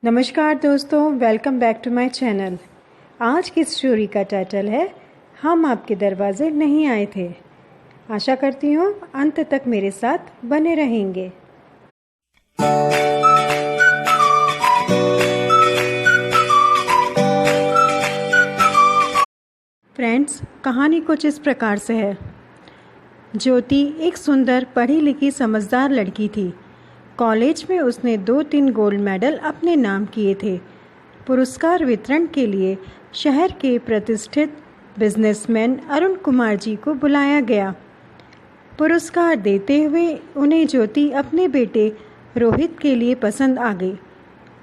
नमस्कार दोस्तों, welcome back to my channel. आज की स्टोरी का टाइटल है हम आपके दरवाजे नहीं आए थे। आशा करती हूँ अंत तक मेरे साथ बने रहेंगे। फ्रेंड्स, कहानी कुछ इस प्रकार से है। ज्योति एक सुंदर, पढ़ी लिखी, समझदार लड़की थी। कॉलेज में उसने 2-3 गोल्ड मेडल अपने नाम किए थे। पुरस्कार वितरण के लिए शहर के प्रतिष्ठित बिजनेसमैन अरुण कुमार जी को बुलाया गया। पुरस्कार देते हुए उन्हें ज्योति अपने बेटे रोहित के लिए पसंद आ गई।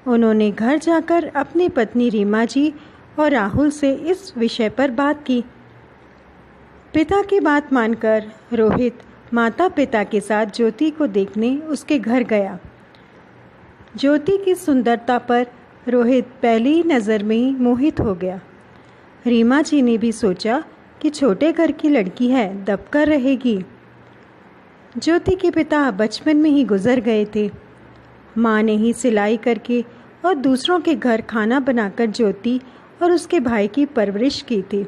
उन्होंने घर जाकर अपनी पत्नी रीमा जी और राहुल से इस विषय पर बात की। पिता की बात मानकर रोहित माता पिता के साथ ज्योति को देखने उसके घर गया। ज्योति की सुंदरता पर रोहित पहली ही नज़र में ही मोहित हो गया। रीमा जी ने भी सोचा कि छोटे घर की लड़की है, दबकर रहेगी। ज्योति के पिता बचपन में ही गुजर गए थे। माँ ने ही सिलाई करके और दूसरों के घर खाना बनाकर ज्योति और उसके भाई की परवरिश की थी।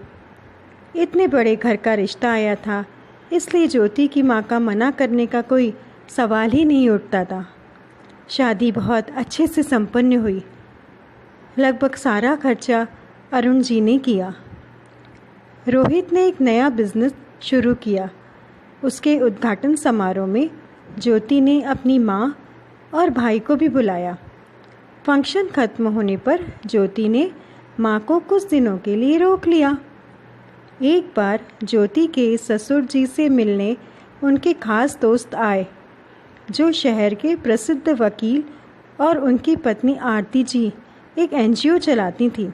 इतने बड़े घर का रिश्ता आया था, इसलिए ज्योति की माँ का मना करने का कोई सवाल ही नहीं उठता था। शादी बहुत अच्छे से संपन्न हुई। लगभग सारा खर्चा अरुण जी ने किया। रोहित ने एक नया बिजनेस शुरू किया। उसके उद्घाटन समारोह में ज्योति ने अपनी माँ और भाई को भी बुलाया। फंक्शन खत्म होने पर ज्योति ने माँ को कुछ दिनों के लिए रोक लिया। एक बार ज्योति के ससुर जी से मिलने उनके खास दोस्त आए, जो शहर के प्रसिद्ध वकील, और उनकी पत्नी आरती जी एक एनजीओ चलाती थी।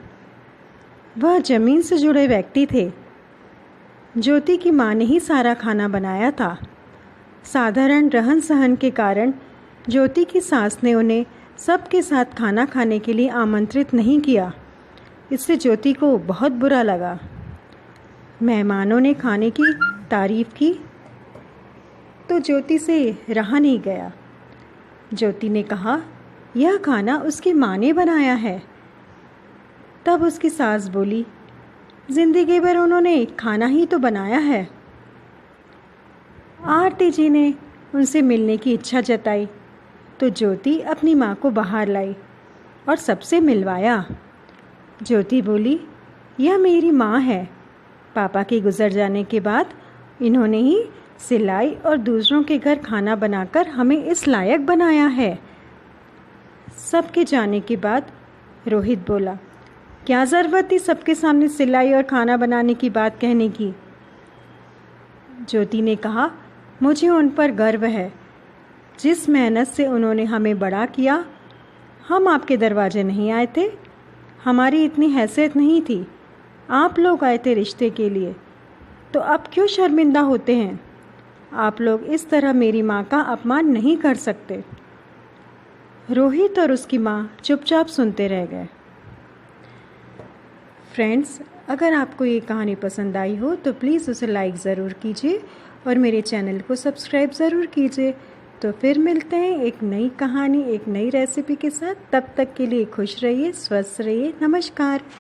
वह जमीन से जुड़े व्यक्ति थे। ज्योति की माँ ने ही सारा खाना बनाया था। साधारण रहन सहन के कारण ज्योति की सास ने उन्हें सबके साथ खाना खाने के लिए आमंत्रित नहीं किया। इससे ज्योति को बहुत बुरा लगा। मेहमानों ने खाने की तारीफ की तो ज्योति से रहा नहीं गया। ज्योति ने कहा, यह खाना उसकी माँ ने बनाया है। तब उसकी सास बोली, जिंदगी भर उन्होंने खाना ही तो बनाया है। आरती जी ने उनसे मिलने की इच्छा जताई तो ज्योति अपनी माँ को बाहर लाई और सबसे मिलवाया। ज्योति बोली, यह मेरी माँ है। पापा के गुजर जाने के बाद इन्होंने ही सिलाई और दूसरों के घर खाना बनाकर हमें इस लायक बनाया है। सबके जाने के बाद रोहित बोला, क्या ज़रूरत थी सबके सामने सिलाई और खाना बनाने की बात कहने की। ज्योति ने कहा, मुझे उन पर गर्व है। जिस मेहनत से उन्होंने हमें बड़ा किया। हम आपके दरवाजे नहीं आए थे। हमारी इतनी हैसियत नहीं थी। आप लोग आए थे रिश्ते के लिए, तो अब क्यों शर्मिंदा होते हैं। आप लोग इस तरह मेरी माँ का अपमान नहीं कर सकते। रोहित और उसकी माँ चुपचाप सुनते रह गए। फ्रेंड्स, अगर आपको ये कहानी पसंद आई हो तो प्लीज़ उसे लाइक ज़रूर कीजिए और मेरे चैनल को सब्सक्राइब ज़रूर कीजिए। तो फिर मिलते हैं एक नई कहानी, एक नई रेसिपी के साथ। तब तक के लिए खुश रहिए, स्वस्थ रहिए। नमस्कार।